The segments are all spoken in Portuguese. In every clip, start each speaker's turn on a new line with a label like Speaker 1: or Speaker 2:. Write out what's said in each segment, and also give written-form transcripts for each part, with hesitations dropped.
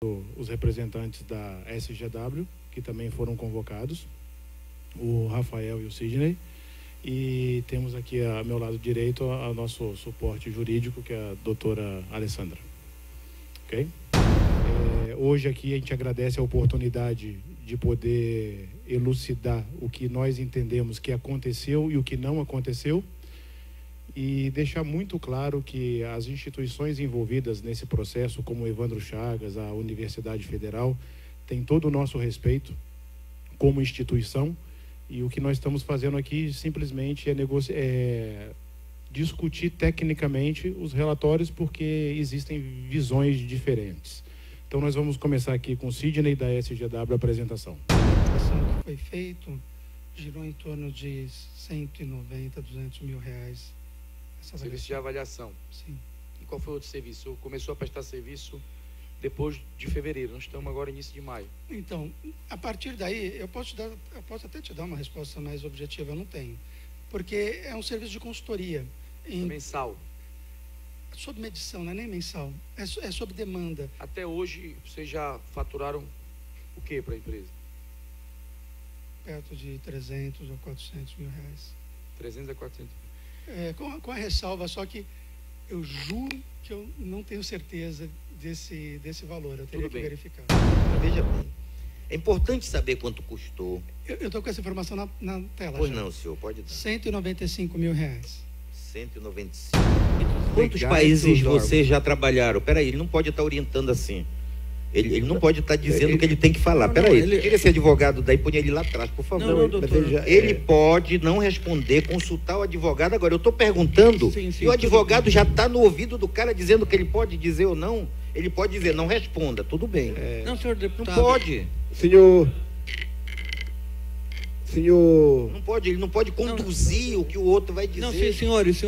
Speaker 1: os representantes da SGW, que também foram convocados, o Rafael e o Sidney, e temos aqui ao meu lado direito o nosso suporte jurídico, que é a doutora Alessandra. Ok? Hoje aqui a gente agradece a oportunidade de poder elucidar o que nós entendemos que aconteceu e o que não aconteceu, e deixar muito claro que as instituições envolvidas nesse processo, como o Evandro Chagas, a Universidade Federal, têm todo o nosso respeito como instituição, e o que nós estamos fazendo aqui simplesmente é discutir tecnicamente os relatórios, porque existem visões diferentes. Então nós vamos começar aqui com o Sidney da SGW, a apresentação.
Speaker 2: A ação que foi feita girou em torno de 190, 200 mil reais.
Speaker 3: Serviço de avaliação.
Speaker 2: Sim.
Speaker 3: E qual foi o outro serviço? Começou a prestar serviço depois de fevereiro. Nós estamos agora início de maio.
Speaker 2: Então, a partir daí, eu posso até te dar uma resposta mais objetiva, eu não tenho. Porque é um serviço de consultoria.
Speaker 3: Mensal.
Speaker 2: Sob medição, não é nem mensal. É sob demanda.
Speaker 3: Até hoje, vocês já faturaram o que para a empresa?
Speaker 2: Perto de 300 ou 400 mil reais.
Speaker 3: 300 a 400 mil.
Speaker 2: Com a ressalva, só que eu juro que eu não tenho certeza desse valor. Eu teria que verificar.
Speaker 4: Veja bem, é importante saber quanto custou.
Speaker 2: Eu estou com essa informação na tela.
Speaker 4: Pois
Speaker 2: já.
Speaker 4: não, senhor, pode dar.
Speaker 2: 195 mil reais.
Speaker 4: 195. Quantos países vocês já trabalharam? Peraí, ele não pode estar orientando assim. Ele não pode estar dizendo o que ele tem que falar. Peraí, tira esse advogado daí, põe ele lá atrás, por favor.
Speaker 2: Não, doutor.
Speaker 4: Ele pode não responder, consultar o advogado. Agora, eu estou perguntando, e o advogado já está no ouvido do cara dizendo que ele pode dizer ou não. Ele pode dizer, não responda, tudo bem.
Speaker 5: Não, senhor deputado.
Speaker 4: Não pode.
Speaker 6: Senhor...
Speaker 4: Não pode, ele não pode conduzir o que o outro vai dizer.
Speaker 5: Não, senhores...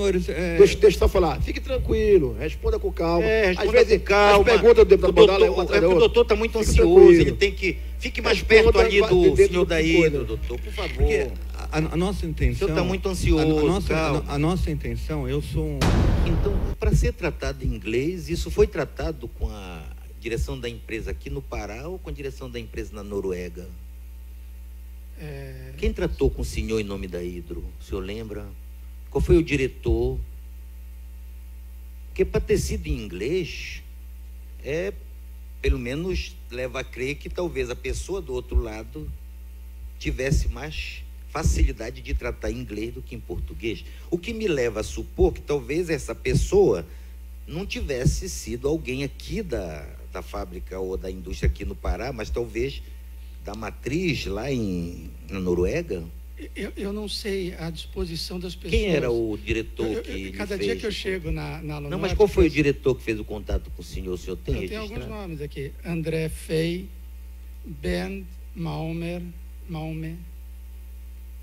Speaker 6: Deixa eu só falar. Fique tranquilo, responda com calma.
Speaker 4: Responda com calma.
Speaker 6: As perguntas do deputado Bodala é uma atrás da outra.
Speaker 4: O doutor está muito
Speaker 6: Fique
Speaker 4: ansioso,
Speaker 6: tranquilo.
Speaker 4: ele tem que... Fique mais perto ali do senhor daí, doutor, por favor.
Speaker 5: Porque a nossa intenção...
Speaker 4: O senhor está muito ansioso, calma.
Speaker 5: A nossa intenção, eu sou um...
Speaker 4: Então, para ser tratado em inglês, isso foi tratado com a direção da empresa aqui no Pará ou com a direção da empresa na Noruega? Quem tratou com o senhor em nome da Hidro? O senhor lembra? Qual foi o diretor? Porque para ter sido em inglês, pelo menos leva a crer que talvez a pessoa do outro lado tivesse mais facilidade de tratar em inglês do que em português. O que me leva a supor que talvez essa pessoa não tivesse sido alguém aqui da fábrica ou da indústria aqui no Pará, mas talvez da matriz lá na Noruega.
Speaker 2: Eu não sei a disposição das pessoas.
Speaker 4: Quem era o diretor que
Speaker 2: cada
Speaker 4: fez?
Speaker 2: dia que eu chego na Lunorte...
Speaker 4: Não, mas qual foi o diretor que fez o contato com o senhor? O senhor tem
Speaker 2: Eu
Speaker 4: registrado?
Speaker 2: tenho alguns nomes aqui. André Fey, Bernd Malmer,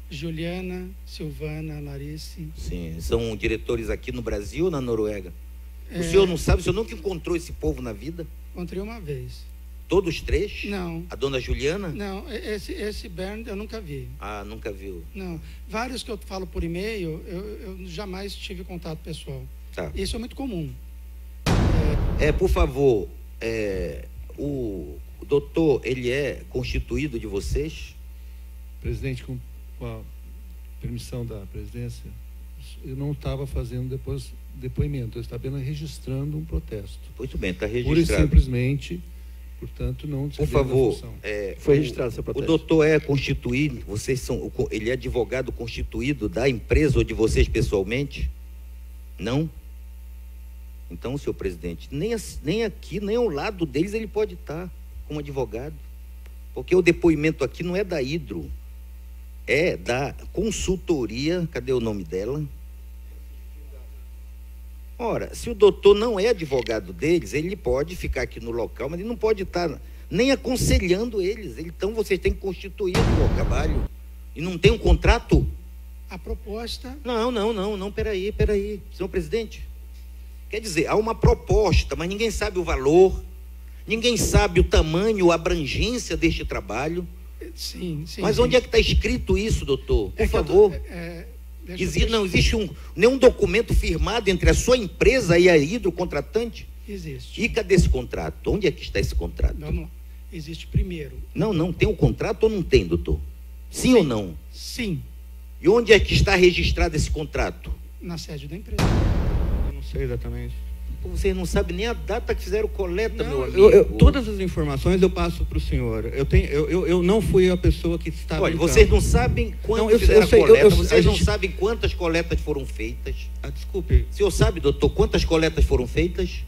Speaker 2: Juliana, Silvana, Larice.
Speaker 4: Sim, são diretores aqui no Brasil ou na Noruega? O senhor não sabe? O senhor nunca encontrou esse povo na vida?
Speaker 2: Encontrei uma vez.
Speaker 4: Todos três?
Speaker 2: Não.
Speaker 4: A dona Juliana?
Speaker 2: Não, esse Bernd eu nunca vi.
Speaker 4: Ah, nunca viu.
Speaker 2: Não. Vários que eu falo por e-mail, eu jamais tive contato pessoal.
Speaker 4: Tá.
Speaker 2: Isso é muito comum.
Speaker 4: Por favor, o doutor, ele é constituído de vocês?
Speaker 7: Presidente, com a permissão da presidência, eu não estava fazendo depois depoimento, eu estava apenas registrando um protesto.
Speaker 4: Muito bem, está
Speaker 7: Pura e
Speaker 4: registrado.
Speaker 7: simplesmente, portanto, não...
Speaker 4: Por favor,
Speaker 6: foi registrado seu protesto.
Speaker 4: O doutor é constituído, ele é advogado constituído da empresa ou de vocês pessoalmente? Não? Então, senhor presidente, nem aqui, nem ao lado deles ele pode estar como advogado. Porque o depoimento aqui não é da Hidro, é da consultoria, cadê o nome dela? Ora, se o doutor não é advogado deles, ele pode ficar aqui no local, mas ele não pode estar nem aconselhando eles. Então, vocês têm que constituir o trabalho. E não tem um contrato?
Speaker 2: A proposta...
Speaker 4: Não, peraí. Senhor presidente, quer dizer, há uma proposta, mas ninguém sabe o valor, ninguém sabe o tamanho, a abrangência deste trabalho.
Speaker 2: Sim.
Speaker 4: Mas onde é que está escrito isso, doutor? Por favor. Não existe nenhum documento firmado entre a sua empresa e a Hidro contratante?
Speaker 2: Existe.
Speaker 4: E cadê esse contrato? Onde é que está esse contrato?
Speaker 2: Vamos lá. Existe primeiro.
Speaker 4: Não, tem um contrato ou não tem, doutor? Sim ou não?
Speaker 2: Sim,
Speaker 4: E onde é que está registrado esse contrato?
Speaker 2: na sede da empresa.
Speaker 5: Eu não sei exatamente.
Speaker 4: Pô, vocês não sabem nem a data que fizeram coleta,
Speaker 5: Não,
Speaker 4: meu amigo.
Speaker 5: todas as informações eu passo para o senhor. Eu não fui a pessoa que estava.
Speaker 4: Olha,
Speaker 5: em
Speaker 4: vocês
Speaker 5: campo.
Speaker 4: não sabem quando
Speaker 5: Não, eu
Speaker 4: fizeram a
Speaker 5: sei,
Speaker 4: coleta,
Speaker 5: a
Speaker 4: vocês não
Speaker 5: gente-
Speaker 4: sabem quantas coletas foram feitas.
Speaker 5: Desculpe,
Speaker 4: O senhor sabe, doutor, quantas coletas foram feitas?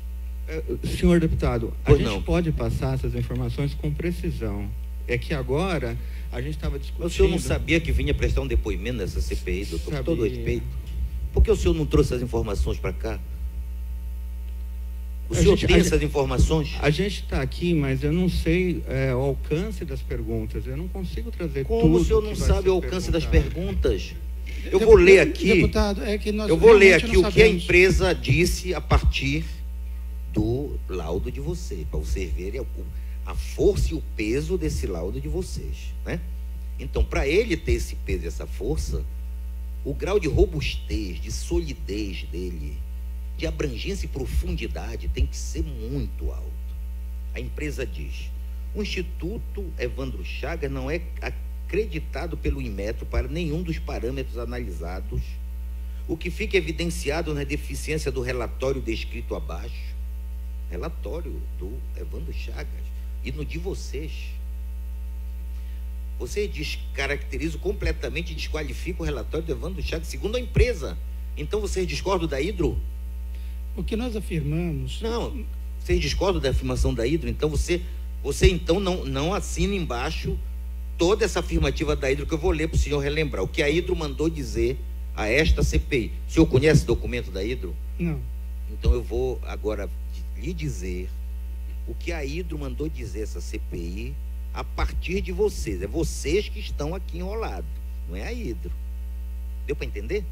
Speaker 5: senhor deputado, a
Speaker 4: Pois
Speaker 5: gente
Speaker 4: não.
Speaker 5: pode passar essas informações com precisão. É que agora a gente estava discutindo.
Speaker 4: O senhor não sabia que vinha prestar um depoimento nessa CPI, doutor? Com todo
Speaker 5: Sabia.
Speaker 4: respeito. Por que o senhor não trouxe as informações para cá? O
Speaker 5: A
Speaker 4: senhor
Speaker 5: gente-
Speaker 4: tem
Speaker 5: a
Speaker 4: essas informações?
Speaker 5: A gente está aqui, mas eu não sei o alcance das perguntas. Eu não consigo trazer tudo.
Speaker 4: Como o senhor não
Speaker 5: que vai
Speaker 4: sabe
Speaker 5: ser
Speaker 4: o alcance das
Speaker 5: perguntado.
Speaker 4: perguntas? Eu vou ler aqui.
Speaker 2: Deputado, é que nós
Speaker 4: Eu vou ler
Speaker 2: realmente
Speaker 4: aqui
Speaker 2: não
Speaker 4: o que a
Speaker 2: sabemos.
Speaker 4: empresa disse a partir do laudo de vocês, para vocês verem a força e o peso desse laudo de vocês, né? Então, para ele ter esse peso e essa força, o grau de robustez, de solidez dele, de abrangência e profundidade tem que ser muito alto. A empresa diz: o Instituto Evandro Chagas não é acreditado pelo Inmetro para nenhum dos parâmetros analisados, o que fica evidenciado na deficiência do relatório descrito abaixo, relatório do Evandro Chagas, e no de vocês. Você descaracteriza completamente e desqualifica o relatório do Evandro Chagas, segundo a empresa. Então vocês discordam da Hidro?
Speaker 2: O que nós afirmamos...
Speaker 4: Não, vocês discordam da afirmação da Hidro? Então você então não assina embaixo toda essa afirmativa da Hidro, que eu vou ler para o senhor relembrar. O que a Hidro mandou dizer a esta CPI. O senhor conhece o documento da Hidro?
Speaker 2: Não.
Speaker 4: Então eu vou agora lhe dizer o que a Hidro mandou dizer essa CPI a partir de vocês. É vocês que estão aqui enrolados, não é a Hidro. Deu para entender?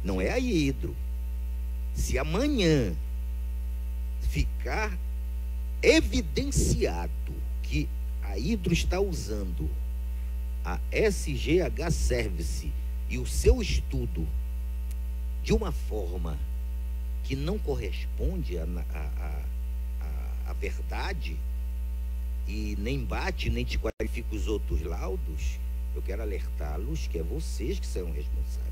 Speaker 4: Não é a Hidro. Se amanhã ficar evidenciado que a Hidro está usando a SGH Service e o seu estudo de uma forma que não corresponde à verdade e nem bate, nem desqualifica os outros laudos, eu quero alertá-los que é vocês que serão responsáveis,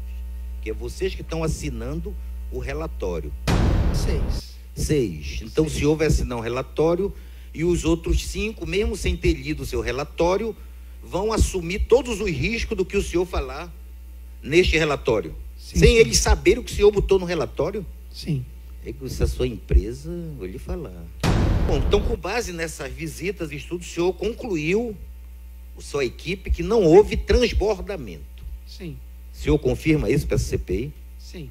Speaker 4: que é vocês que estão assinando o relatório. 6. Então, se houver assinar um relatório e os outros 5, mesmo sem ter lido o seu relatório, vão assumir todos os riscos do que o senhor falar neste relatório.
Speaker 2: Sim,
Speaker 4: sem
Speaker 2: sim.
Speaker 4: eles saberem o que o senhor botou no relatório.
Speaker 2: Sim.
Speaker 4: Se a sua empresa, vou lhe falar. Bom, então, com base nessas visitas e estudos, o senhor concluiu, sua equipe, que não houve transbordamento.
Speaker 2: Sim.
Speaker 4: O senhor confirma isso para a CPI?
Speaker 2: Sim.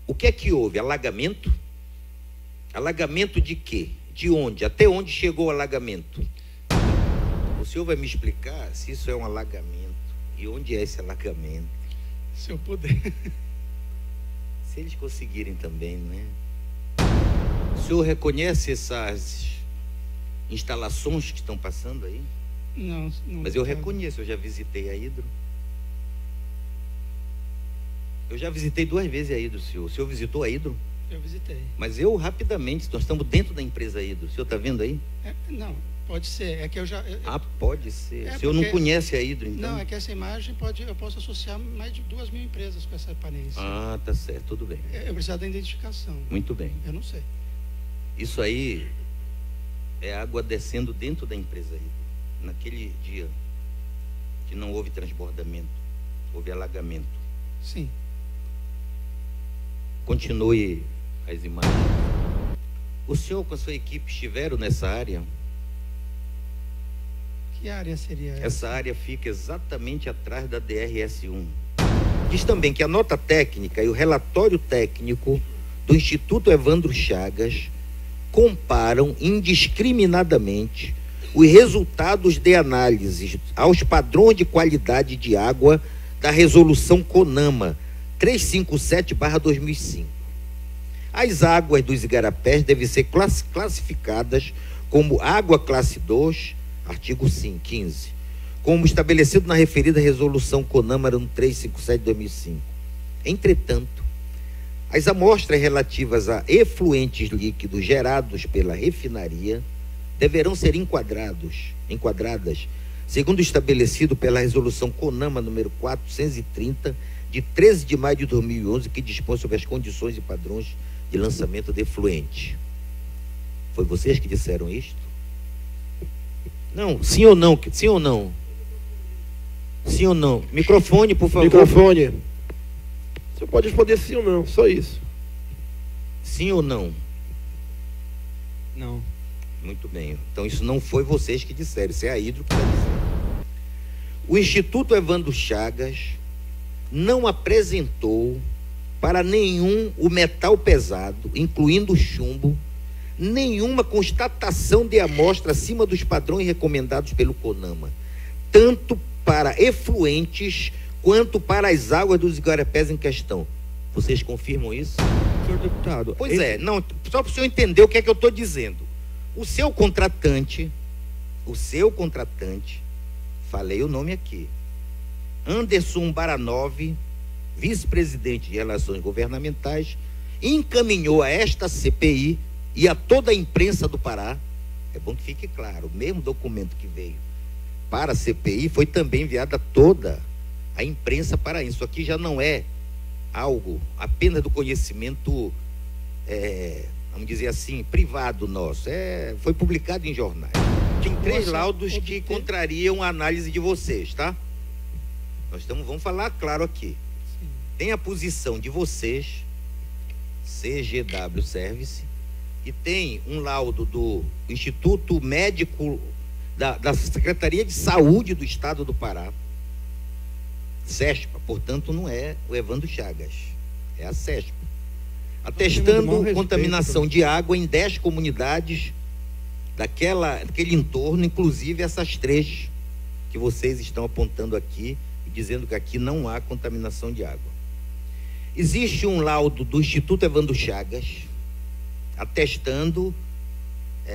Speaker 4: O que é que houve? Alagamento? Alagamento de quê? De onde? Até onde chegou o alagamento? O senhor vai me explicar se isso é um alagamento e onde é esse alagamento?
Speaker 2: Se eu puder.
Speaker 4: Se eles conseguirem também, né? O senhor reconhece essas instalações que estão passando aí?
Speaker 2: Não.
Speaker 4: Mas eu reconheço, eu já visitei a Hidro. Eu já visitei 2 vezes a Hidro, senhor. O senhor visitou a Hidro?
Speaker 2: Eu visitei.
Speaker 4: Mas eu, rapidamente, nós estamos dentro da empresa Hidro. O senhor está vendo aí?
Speaker 2: Não, pode ser. É que eu já...
Speaker 4: Ah, pode ser.
Speaker 2: É
Speaker 4: o senhor não
Speaker 2: porque-
Speaker 4: conhece a Hidro, então?
Speaker 2: Não, é que essa imagem eu posso associar mais de 2.000 empresas com essa aparência.
Speaker 4: Ah, tá certo, tudo bem.
Speaker 2: Eu preciso da identificação.
Speaker 4: Muito bem.
Speaker 2: Eu não sei.
Speaker 4: Isso aí é água descendo dentro da empresa Hidro. Naquele dia que não houve transbordamento, houve alagamento.
Speaker 2: Sim.
Speaker 4: Continue as imagens. O senhor com a sua equipe estiveram nessa área?
Speaker 2: Que área seria essa?
Speaker 4: Essa área fica exatamente atrás da DRS-1. Diz também que a nota técnica e o relatório técnico do Instituto Evandro Chagas comparam indiscriminadamente os resultados de análise aos padrões de qualidade de água da resolução CONAMA 357/2005. As águas dos igarapés devem ser classificadas como água classe 2, artigo 15, como estabelecido na referida resolução CONAMA 357/2005. Entretanto, As amostras relativas a efluentes líquidos gerados pela refinaria deverão ser enquadradas, segundo estabelecido pela resolução CONAMA número 430, de 13 de maio de 2011, que dispõe sobre as condições e padrões de lançamento de efluente. Foi vocês que disseram isto? Não, sim ou não? Sim ou não? Sim ou não? Microfone, por favor.
Speaker 6: Microfone. Você pode responder sim ou não, só isso.
Speaker 4: Sim ou não?
Speaker 5: Não.
Speaker 4: Muito bem. Então isso não foi vocês que disseram, isso é a Hidro que está dizendo. O Instituto Evandro Chagas não apresentou para nenhum o metal pesado, incluindo o chumbo, nenhuma constatação de amostra acima dos padrões recomendados pelo CONAMA, tanto para efluentes quanto para as águas dos igarapés em questão. Vocês confirmam isso?
Speaker 5: Senhor deputado...
Speaker 4: Pois é, não, só para o senhor entender o que é que eu estou dizendo. O seu contratante, falei o nome aqui, Anderson Baranov, vice-presidente de Relações Governamentais, encaminhou a esta CPI e a toda a imprensa do Pará, é bom que fique claro, o mesmo documento que veio para a CPI foi também enviado a toda a imprensa paraense. Isso aqui já não é algo apenas do conhecimento, vamos dizer assim, privado nosso. Foi publicado em jornais. Tem 3 laudos que contrariam a análise de vocês, tá? Vamos falar claro aqui. Tem a posição de vocês, CGW Service, e tem um laudo do Instituto Médico da Secretaria de Saúde do Estado do Pará, CESPA, portanto não é o Evandro Chagas, é a CESPA, atestando contaminação de água em 10 comunidades daquele entorno, inclusive essas 3 que vocês estão apontando aqui e dizendo que aqui não há contaminação de água. Existe um laudo do Instituto Evandro Chagas atestando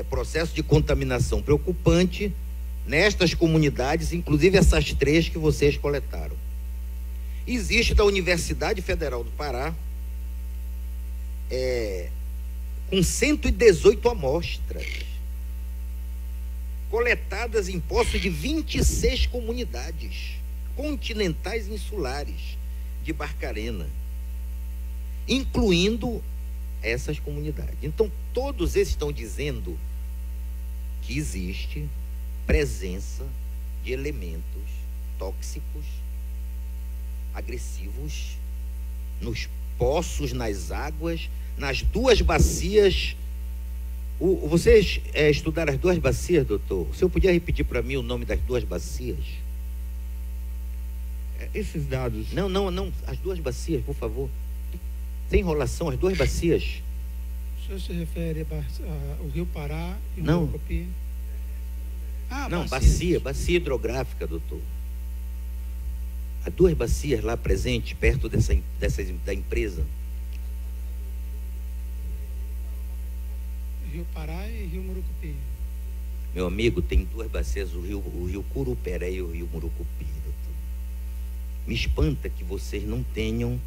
Speaker 4: processo de contaminação preocupante nestas comunidades, inclusive essas 3 que vocês coletaram. Existe da Universidade Federal do Pará, com 118 amostras, coletadas em poços de 26 comunidades continentais e insulares de Barcarena, incluindo essas comunidades. Então, todos esses estão dizendo que existe presença de elementos tóxicos, agressivos, nos poços, nas águas, nas 2 bacias. Vocês estudaram as 2 bacias, doutor? O senhor podia repetir para mim o nome das 2 bacias?
Speaker 5: Esses dados...
Speaker 4: Não, as 2 bacias, por favor. Sem enrolação, as 2 bacias.
Speaker 2: O senhor se refere ao Rio Pará e o
Speaker 4: Não.
Speaker 2: Murucupi?
Speaker 4: Não, bacia hidrográfica, doutor. Há 2 bacias lá presentes, perto da empresa.
Speaker 2: Rio Pará e Rio Murucupi.
Speaker 4: Meu amigo, tem 2 bacias, o rio Curupéré e o rio Murucupi, doutor. Me espanta que vocês não tenham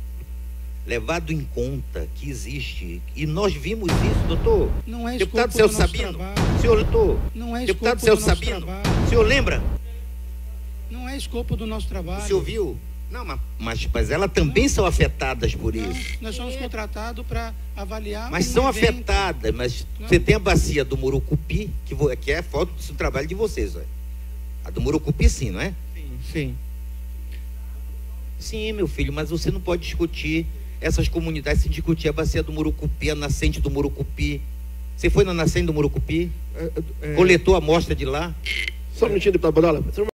Speaker 4: levado em conta que existe, e nós vimos isso, doutor.
Speaker 2: Não é
Speaker 4: Deputado
Speaker 2: escopo
Speaker 4: Celso
Speaker 2: do nosso
Speaker 4: Sabino,
Speaker 2: trabalho.
Speaker 4: senhor doutor,
Speaker 2: Não é
Speaker 4: deputado
Speaker 2: escopo do
Speaker 4: Celso
Speaker 2: nosso
Speaker 4: Sabino,
Speaker 2: trabalho.
Speaker 4: o senhor lembra?
Speaker 2: Não é escopo do nosso trabalho.
Speaker 4: O senhor viu? Não, mas elas também são afetadas por
Speaker 2: Não,
Speaker 4: isso.
Speaker 2: nós somos contratados para avaliar.
Speaker 4: Mas
Speaker 2: um
Speaker 4: são
Speaker 2: evento.
Speaker 4: afetadas, mas
Speaker 2: Não.
Speaker 4: você tem a bacia do Murucupi, que é a foto do trabalho de vocês, ó. A do Murucupi sim, não é?
Speaker 5: Sim.
Speaker 4: Sim, meu filho, mas você não pode discutir essas comunidades sem discutir a bacia do Murucupi, a nascente do Murucupi. Você foi na nascente do Murucupi? Coletou a amostra de lá?
Speaker 6: Só um minutinho, deputado Badala.